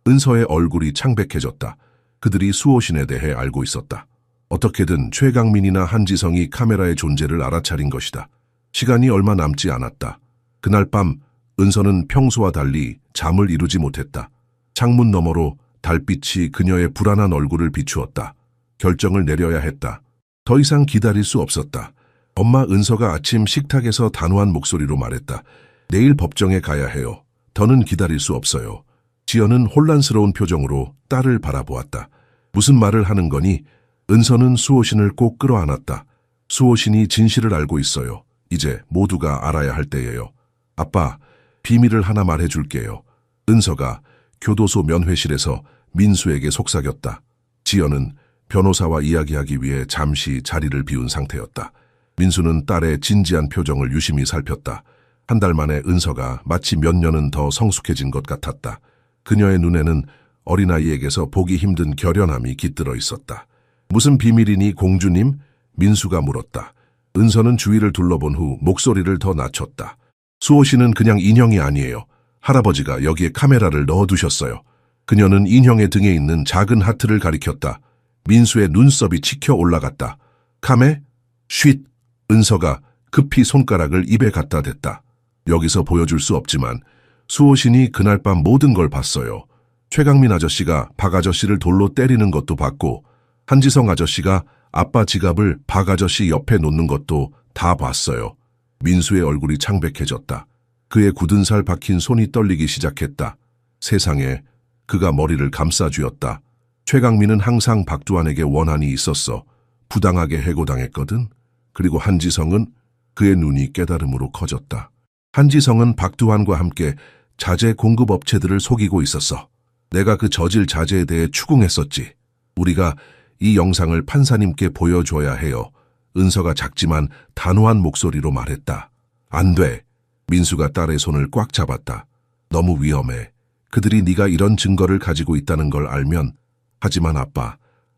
은서의 얼굴이 창백해졌다. 그들이 수호신에 대해 알고 있었다. 어떻게든 최강민이나 한지성이 카메라의 존재를 알아차린 것이다. 시간이 얼마 남지 않았다. 그날 밤 은서는 평소와 달리 잠을 이루지 못했다. 창문 너머로 달빛이 그녀의 불안한 얼굴을 비추었다. 결정을 내려야 했다. 더 이상 기다릴 수 없었다. 엄마 은서가 아침 식탁에서 단호한 목소리로 말했다. 내일 법정에 가야 해요. 더는 기다릴 수 없어요. 지연은 혼란스러운 표정으로 딸을 바라보았다. 무슨 말을 하는 거니? 은서는 수호신을 꼭 끌어안았다. 수호신이 진실을 알고 있어요. 이제 모두가 알아야 할 때예요. 아빠, 비밀을 하나 말해줄게요. 은서가 교도소 면회실에서 민수에게 속삭였다. 지연은 변호사와 이야기하기 위해 잠시 자리를 비운 상태였다. 민수는 딸의 진지한 표정을 유심히 살폈다. 한 달 만에 은서가 마치 몇 년은 더 성숙해진 것 같았다. 그녀의 눈에는 어린아이에게서 보기 힘든 결연함이 깃들어 있었다. 무슨 비밀이니 공주님? 민수가 물었다. 은서는 주위를 둘러본 후 목소리를 더 낮췄다. 수호씨는 그냥 인형이 아니에요. 할아버지가 여기에 카메라를 넣어두셨어요. 그녀는 인형의 등에 있는 작은 하트를 가리켰다. 민수의 눈썹이 치켜 올라갔다. 카메? 쉿! 은서가 급히 손가락을 입에 갖다 댔다. 여기서 보여줄 수 없지만 수호신이 그날 밤 모든 걸 봤어요. 최강민 아저씨가 박 아저씨를 돌로 때리는 것도 봤고 한지성 아저씨가 아빠 지갑을 박 아저씨 옆에 놓는 것도 다 봤어요. 민수의 얼굴이 창백해졌다. 그의 굳은 살 박힌 손이 떨리기 시작했다. 세상에, 그가 머리를 감싸쥐었다. 최강민은 항상 박두환에게 원한이 있었어. 부당하게 해고당했거든. 그리고 한지성은 그의 눈이 깨달음으로 커졌다. 한지성은 박두환과 함께 자재 공급 업체들을 속이고 있었어. 내가 그 저질 자재에 대해 추궁했었지. 우리가 이 영상을 판사님께 보여줘야 해요. 은서가 작지만 단호한 목소리로 말했다. 안 돼. 민수가 딸의 손을 꽉 잡았다. 너무 위험해. 그들이 네가 이런 증거를 가지고 있다는 걸 알면. 하지만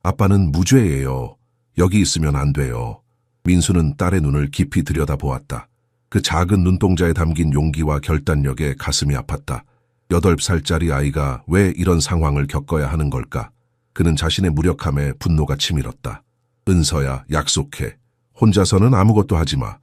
아빠는 무죄예요. 여기 있으면 안 돼요. 민수는 딸의 눈을 깊이 들여다보았다. 그 작은 눈동자에 담긴 용기와 결단력에 가슴이 아팠다. 8살짜리 아이가 왜 이런 상황을 겪어야 하는 걸까? 그는 자신의 무력함에 분노가 치밀었다. 은서야, 약속해. 혼자서는 아무것도 하지 마.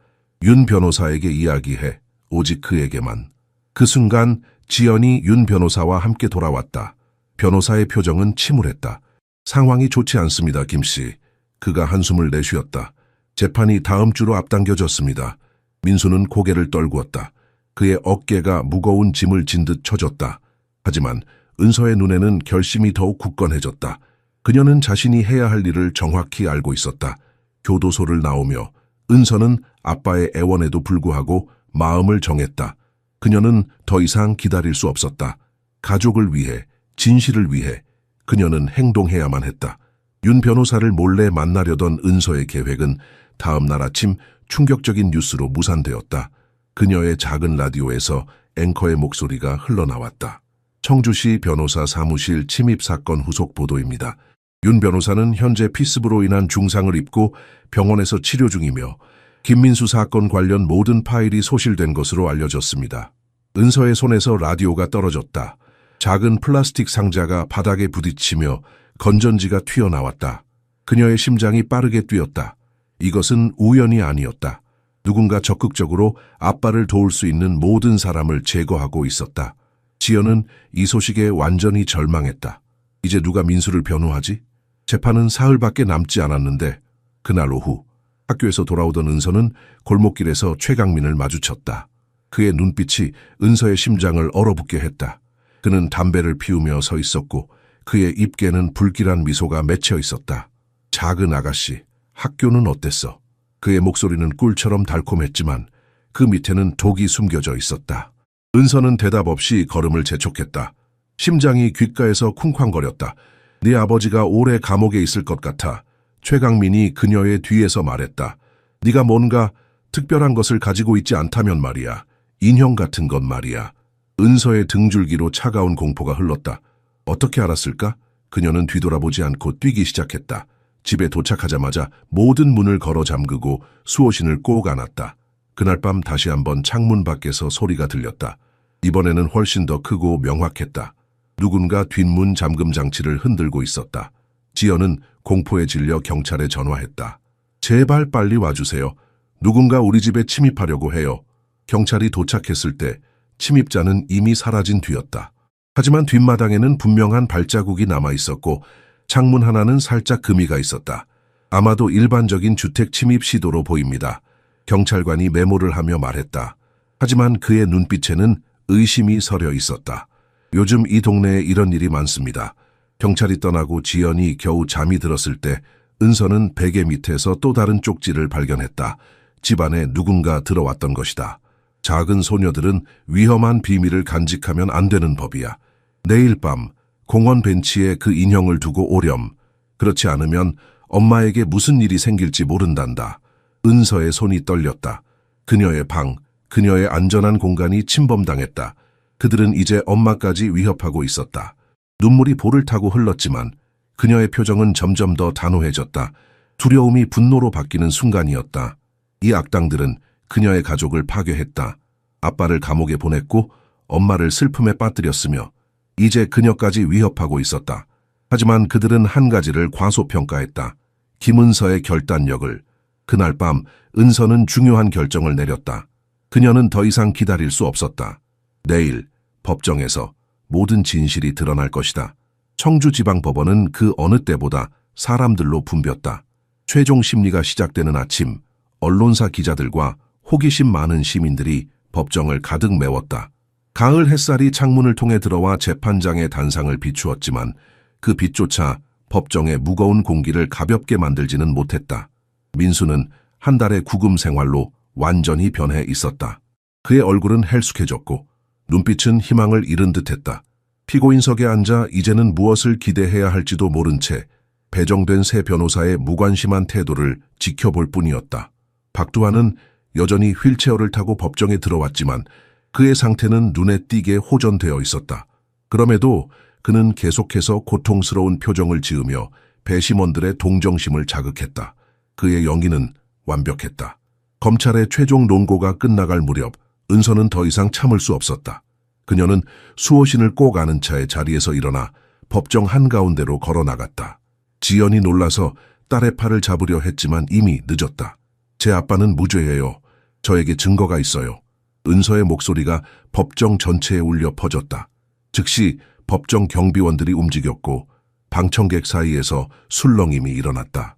윤 변호사에게 이야기해. 오직 그에게만. 그 순간 지연이 윤 변호사와 함께 돌아왔다. 변호사의 표정은 침울했다. 상황이 좋지 않습니다, 김씨. 그가 한숨을 내쉬었다. 재판이 다음 주로 앞당겨졌습니다. 민수는 고개를 떨구었다. 그의 어깨가 무거운 짐을 진 듯 쳐졌다. 하지만 은서의 눈에는 결심이 더욱 굳건해졌다. 그녀는 자신이 해야 할 일을 정확히 알고 있었다. 교도소를 나오며 은서는 아빠의 애원에도 불구하고 마음을 정했다. 그녀는 더 이상 기다릴 수 없었다. 가족을 위해, 진실을 위해 그녀는 행동해야만 했다. 윤 변호사를 몰래 만나려던 은서의 계획은 다음 날 아침 충격적인 뉴스로 무산되었다. 그녀의 작은 라디오에서 앵커의 목소리가 흘러나왔다. 청주시 변호사 사무실 침입 사건 후속 보도입니다. 윤 변호사는 현재 피습으로 인한 중상을 입고 병원에서 치료 중이며 김민수 사건 관련 모든 파일이 소실된 것으로 알려졌습니다. 은서의 손에서 라디오가 떨어졌다. 작은 플라스틱 상자가 바닥에 부딪히며 건전지가 튀어나왔다. 그녀의 심장이 빠르게 뛰었다. 이것은 우연이 아니었다. 누군가 적극적으로 아빠를 도울 수 있는 모든 사람을 제거하고 있었다. 지연은 이 소식에 완전히 절망했다. 이제 누가 민수를 변호하지? 재판은 사흘밖에 남지 않았는데 그날 오후 학교에서 돌아오던 은서는 골목길에서 최강민을 마주쳤다. 그의 눈빛이 은서의 심장을 얼어붙게 했다. 그는 담배를 피우며 서 있었고 그의 입계는 불길한 미소가 맺혀 있었다. 작은 아가씨, 학교는 어땠어? 그의 목소리는 꿀처럼 달콤했지만 그 밑에는 독이 숨겨져 있었다. 은서는 대답 없이 걸음을 재촉했다. 심장이 귓가에서 쿵쾅거렸다. 네 아버지가 오래 감옥에 있을 것 같아. 최강민이 그녀의 뒤에서 말했다. 네가 뭔가 특별한 것을 가지고 있지 않다면 말이야. 인형 같은 건 말이야. 은서의 등줄기로 차가운 공포가 흘렀다. 어떻게 알았을까? 그녀는 뒤돌아보지 않고 뛰기 시작했다. 집에 도착하자마자 모든 문을 걸어 잠그고 수호신을 꼭 안았다. 그날 밤 다시 한번 창문 밖에서 소리가 들렸다. 이번에는 훨씬 더 크고 명확했다. 누군가 뒷문 잠금 장치를 흔들고 있었다. 지연은 공포에 질려 경찰에 전화했다. 제발 빨리 와주세요. 누군가 우리 집에 침입하려고 해요. 경찰이 도착했을 때 침입자는 이미 사라진 뒤였다. 하지만 뒷마당에는 분명한 발자국이 남아있었고 창문 하나는 살짝 금이가 있었다. 아마도 일반적인 주택 침입 시도로 보입니다. 경찰관이 메모를 하며 말했다. 하지만 그의 눈빛에는 의심이 서려 있었다. 요즘 이 동네에 이런 일이 많습니다. 경찰이 떠나고 지연이 겨우 잠이 들었을 때 은서는 베개 밑에서 또 다른 쪽지를 발견했다. 집안에 누군가 들어왔던 것이다. 작은 소녀들은 위험한 비밀을 간직하면 안 되는 법이야. 내일 밤 공원 벤치에 그 인형을 두고 오렴. 그렇지 않으면 엄마에게 무슨 일이 생길지 모른단다. 은서의 손이 떨렸다. 그녀의 방, 그녀의 안전한 공간이 침범당했다. 그들은 이제 엄마까지 위협하고 있었다. 눈물이 볼을 타고 흘렀지만 그녀의 표정은 점점 더 단호해졌다. 두려움이 분노로 바뀌는 순간이었다. 이 악당들은 그녀의 가족을 파괴했다. 아빠를 감옥에 보냈고 엄마를 슬픔에 빠뜨렸으며 이제 그녀까지 위협하고 있었다. 하지만 그들은 한 가지를 과소평가했다. 김은서의 결단력을. 그날 밤 은서는 중요한 결정을 내렸다. 그녀는 더 이상 기다릴 수 없었다. 내일 법정에서 모든 진실이 드러날 것이다. 청주지방법원은 그 어느 때보다 사람들로 붐볐다. 최종 심리가 시작되는 아침, 언론사 기자들과 호기심 많은 시민들이 법정을 가득 메웠다. 가을 햇살이 창문을 통해 들어와 재판장의 단상을 비추었지만 그 빛조차 법정의 무거운 공기를 가볍게 만들지는 못했다. 민수는 한 달의 구금 생활로 완전히 변해 있었다. 그의 얼굴은 헬쑥해졌고 눈빛은 희망을 잃은 듯했다. 피고인석에 앉아 이제는 무엇을 기대해야 할지도 모른 채 배정된 새 변호사의 무관심한 태도를 지켜볼 뿐이었다. 박두환은 여전히 휠체어를 타고 법정에 들어왔지만 그의 상태는 눈에 띄게 호전되어 있었다. 그럼에도 그는 계속해서 고통스러운 표정을 지으며 배심원들의 동정심을 자극했다. 그의 용기는 완벽했다. 검찰의 최종 논고가 끝나갈 무렵 은서는 더 이상 참을 수 없었다. 그녀는 수호신을 꼭 아는 차에 자리에서 일어나 법정 한가운데로 걸어나갔다. 지연이 놀라서 딸의 팔을 잡으려 했지만 이미 늦었다. 제 아빠는 무죄예요. 저에게 증거가 있어요. 은서의 목소리가 법정 전체에 울려 퍼졌다. 즉시 법정 경비원들이 움직였고 방청객 사이에서 술렁임이 일어났다.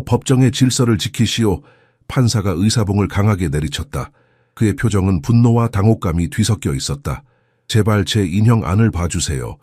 법정의 질서를 지키시오. 판사가 의사봉을 강하게 내리쳤다. 그의 표정은 분노와 당혹감이 뒤섞여 있었다. 제발 제 인형 안을 봐주세요.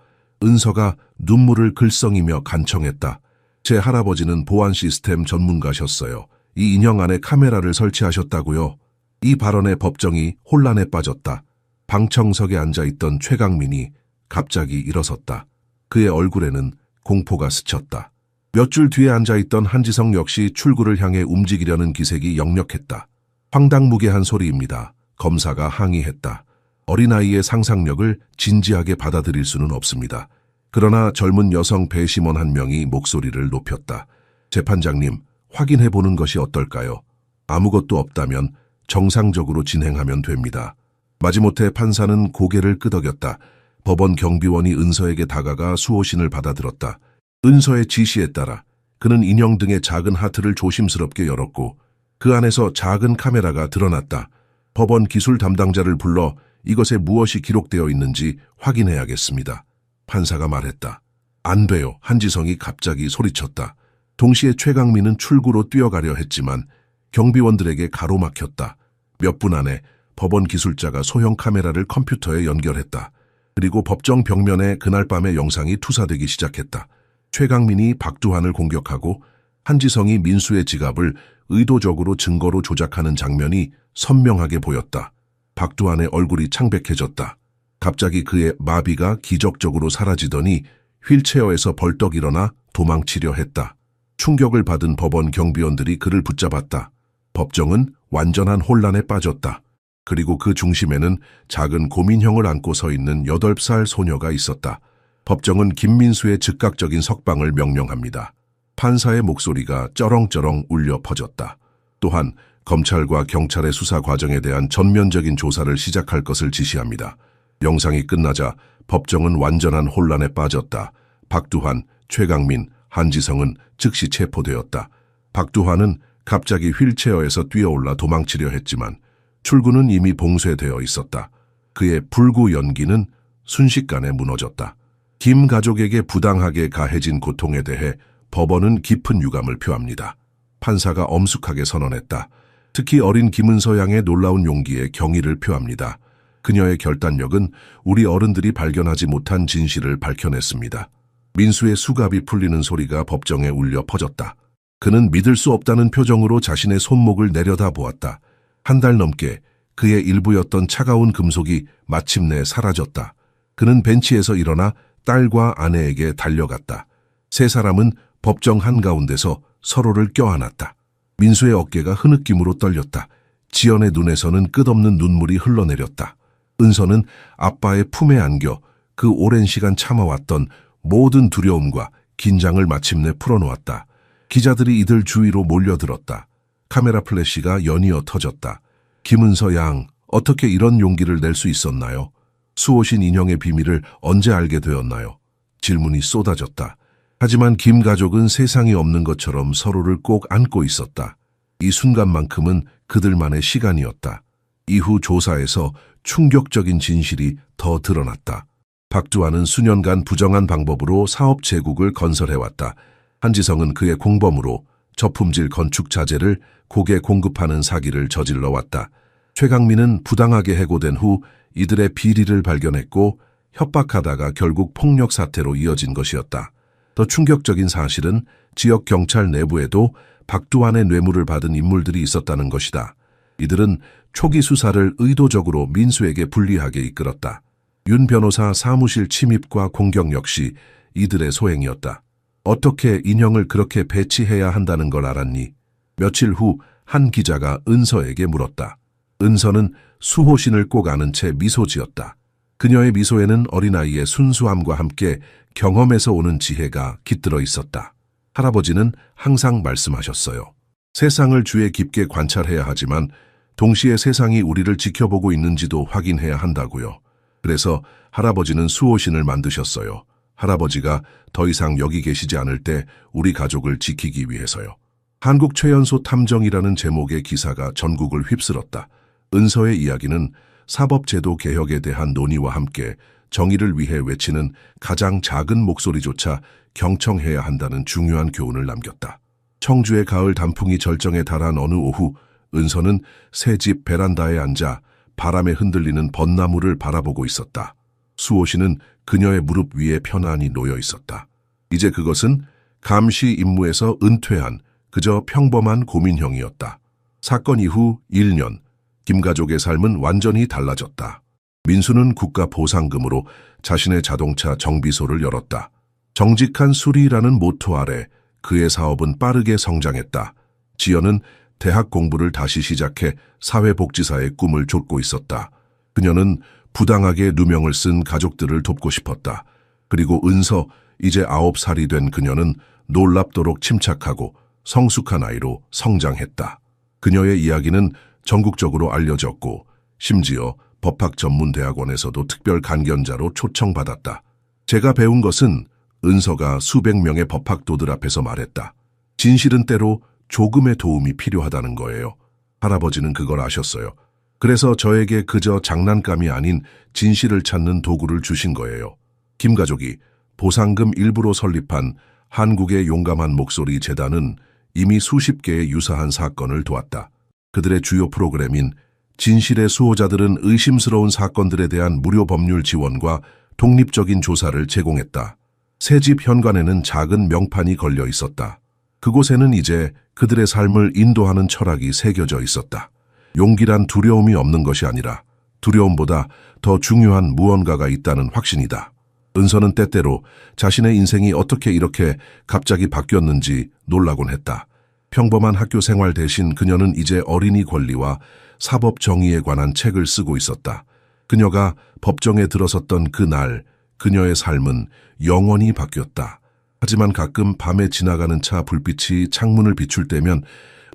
은서가 눈물을 글썽이며 간청했다. 제 할아버지는 보안 시스템 전문가셨어요. 이 인형 안에 카메라를 설치하셨다고요. 이 발언에 법정이 혼란에 빠졌다. 방청석에 앉아있던 최강민이 갑자기 일어섰다. 그의 얼굴에는 공포가 스쳤다. 몇 줄 뒤에 앉아있던 한지성 역시 출구를 향해 움직이려는 기색이 역력했다. 황당무계한 소리입니다. 검사가 항의했다. 어린아이의 상상력을 진지하게 받아들일 수는 없습니다. 그러나 젊은 여성 배심원 한 명이 목소리를 높였다. 재판장님, 확인해보는 것이 어떨까요? 아무것도 없다면 정상적으로 진행하면 됩니다. 마지못해 판사는 고개를 끄덕였다. 법원 경비원이 은서에게 다가가 수호신을 받아들었다. 은서의 지시에 따라 그는 인형 등의 작은 하트를 조심스럽게 열었고 그 안에서 작은 카메라가 드러났다. 법원 기술 담당자를 불러 이것에 무엇이 기록되어 있는지 확인해야겠습니다. 판사가 말했다. 안 돼요. 한지성이 갑자기 소리쳤다. 동시에 최강민은 출구로 뛰어가려 했지만 경비원들에게 가로막혔다. 몇 분 안에 법원 기술자가 소형 카메라를 컴퓨터에 연결했다. 그리고 법정 벽면에 그날 밤의 영상이 투사되기 시작했다. 최강민이 박두환을 공격하고 한지성이 민수의 지갑을 의도적으로 증거로 조작하는 장면이 선명하게 보였다. 박두환의 얼굴이 창백해졌다. 갑자기 그의 마비가 기적적으로 사라지더니 휠체어에서 벌떡 일어나 도망치려 했다. 충격을 받은 법원 경비원들이 그를 붙잡았다. 법정은 완전한 혼란에 빠졌다. 그리고 그 중심에는 작은 고민형을 안고 서 있는 8살 소녀가 있었다. 법정은 김민수의 즉각적인 석방을 명령합니다. 판사의 목소리가 쩌렁쩌렁 울려 퍼졌다. 또한 검찰과 경찰의 수사 과정에 대한 전면적인 조사를 시작할 것을 지시합니다. 영상이 끝나자 법정은 완전한 혼란에 빠졌다. 박두환, 최강민, 한지성은 즉시 체포되었다. 박두환은 갑자기 휠체어에서 뛰어올라 도망치려 했지만 출구는 이미 봉쇄되어 있었다. 그의 불구 연기는 순식간에 무너졌다. 김 가족에게 부당하게 가해진 고통에 대해 법원은 깊은 유감을 표합니다. 판사가 엄숙하게 선언했다. 특히 어린 김은서 양의 놀라운 용기에 경의를 표합니다. 그녀의 결단력은 우리 어른들이 발견하지 못한 진실을 밝혀냈습니다. 민수의 수갑이 풀리는 소리가 법정에 울려 퍼졌다. 그는 믿을 수 없다는 표정으로 자신의 손목을 내려다보았다. 한 달 넘게 그의 일부였던 차가운 금속이 마침내 사라졌다. 그는 벤치에서 일어나 딸과 아내에게 달려갔다. 세 사람은 법정 한가운데서 서로를 껴안았다. 민수의 어깨가 흐느낌으로 떨렸다. 지연의 눈에서는 끝없는 눈물이 흘러내렸다. 은서는 아빠의 품에 안겨 그 오랜 시간 참아왔던 모든 두려움과 긴장을 마침내 풀어놓았다. 기자들이 이들 주위로 몰려들었다. 카메라 플래시가 연이어 터졌다. 김은서 양, 어떻게 이런 용기를 낼 수 있었나요? 수호신 인형의 비밀을 언제 알게 되었나요? 질문이 쏟아졌다. 하지만 김 가족은 세상이 없는 것처럼 서로를 꼭 안고 있었다. 이 순간만큼은 그들만의 시간이었다. 이후 조사에서 충격적인 진실이 더 드러났다. 박두환은 수년간 부정한 방법으로 사업 제국을 건설해왔다. 한지성은 그의 공범으로 저품질 건축 자재를 곡에 공급하는 사기를 저질러왔다. 최강민은 부당하게 해고된 후 이들의 비리를 발견했고 협박하다가 결국 폭력 사태로 이어진 것이었다. 더 충격적인 사실은 지역 경찰 내부에도 박두환의 뇌물을 받은 인물들이 있었다는 것이다. 이들은 초기 수사를 의도적으로 민수에게 불리하게 이끌었다. 윤 변호사 사무실 침입과 공격 역시 이들의 소행이었다. 어떻게 인형을 그렇게 배치해야 한다는 걸 알았니? 며칠 후 한 기자가 은서에게 물었다. 은서는 수호신을 꼭 아는 채 미소 지었다. 그녀의 미소에는 어린아이의 순수함과 함께 경험에서 오는 지혜가 깃들어 있었다. 할아버지는 항상 말씀하셨어요. 세상을 주의 깊게 관찰해야 하지만 동시에 세상이 우리를 지켜보고 있는지도 확인해야 한다고요. 그래서 할아버지는 수호신을 만드셨어요. 할아버지가 더 이상 여기 계시지 않을 때 우리 가족을 지키기 위해서요. 한국 최연소 탐정이라는 제목의 기사가 전국을 휩쓸었다. 은서의 이야기는 사법제도 개혁에 대한 논의와 함께 정의를 위해 외치는 가장 작은 목소리조차 경청해야 한다는 중요한 교훈을 남겼다. 청주의 가을 단풍이 절정에 달한 어느 오후, 은서는 새 집 베란다에 앉아 바람에 흔들리는 벚나무를 바라보고 있었다. 수호신은 그녀의 무릎 위에 편안히 놓여 있었다. 이제 그것은 감시 임무에서 은퇴한 그저 평범한 고민형이었다. 사건 이후 1년, 김 가족의 삶은 완전히 달라졌다. 민수는 국가 보상금으로 자신의 자동차 정비소를 열었다. 정직한 수리라는 모토 아래 그의 사업은 빠르게 성장했다. 지연은 대학 공부를 다시 시작해 사회복지사의 꿈을 좇고 있었다. 그녀는 부당하게 누명을 쓴 가족들을 돕고 싶었다. 그리고 은서, 이제 9살이 된 그녀는 놀랍도록 침착하고 성숙한 아이로 성장했다. 그녀의 이야기는 전국적으로 알려졌고 심지어 법학전문대학원에서도 특별 간견자로 초청받았다. 제가 배운 것은 은서가 수백 명의 법학도들 앞에서 말했다. 진실은 때로 조금의 도움이 필요하다는 거예요. 할아버지는 그걸 아셨어요. 그래서 저에게 그저 장난감이 아닌 진실을 찾는 도구를 주신 거예요. 김 가족이 보상금 일부로 설립한 한국의 용감한 목소리 재단은 이미 수십 개의 유사한 사건을 도왔다. 그들의 주요 프로그램인 진실의 수호자들은 의심스러운 사건들에 대한 무료 법률 지원과 독립적인 조사를 제공했다. 새집 현관에는 작은 명판이 걸려 있었다. 그곳에는 이제 그들의 삶을 인도하는 철학이 새겨져 있었다. 용기란 두려움이 없는 것이 아니라 두려움보다 더 중요한 무언가가 있다는 확신이다. 은서는 때때로 자신의 인생이 어떻게 이렇게 갑자기 바뀌었는지 놀라곤 했다. 평범한 학교 생활 대신 그녀는 이제 어린이 권리와 사법 정의에 관한 책을 쓰고 있었다. 그녀가 법정에 들어섰던 그 날, 그녀의 삶은 영원히 바뀌었다. 하지만 가끔 밤에 지나가는 차 불빛이 창문을 비출 때면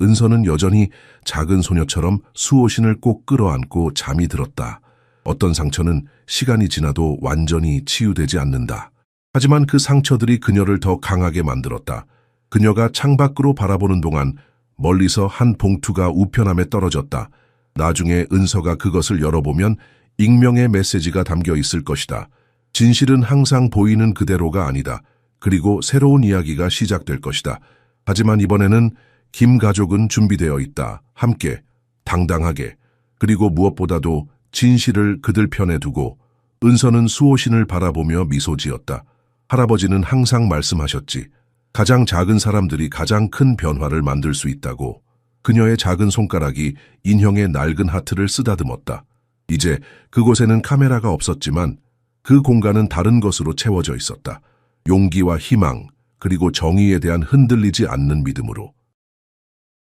은서는 여전히 작은 소녀처럼 수호신을 꼭 끌어안고 잠이 들었다. 어떤 상처는 시간이 지나도 완전히 치유되지 않는다. 하지만 그 상처들이 그녀를 더 강하게 만들었다. 그녀가 창밖으로 바라보는 동안 멀리서 한 봉투가 우편함에 떨어졌다. 나중에 은서가 그것을 열어보면 익명의 메시지가 담겨 있을 것이다. 진실은 항상 보이는 그대로가 아니다. 그리고 새로운 이야기가 시작될 것이다. 하지만 이번에는 김 가족은 준비되어 있다. 함께, 당당하게, 그리고 무엇보다도 진실을 그들 편에 두고 은서는 수호신을 바라보며 미소 지었다. 할아버지는 항상 말씀하셨지. 가장 작은 사람들이 가장 큰 변화를 만들 수 있다고. 그녀의 작은 손가락이 인형의 낡은 하트를 쓰다듬었다. 이제 그곳에는 카메라가 없었지만 그 공간은 다른 것으로 채워져 있었다. 용기와 희망, 그리고 정의에 대한 흔들리지 않는 믿음으로.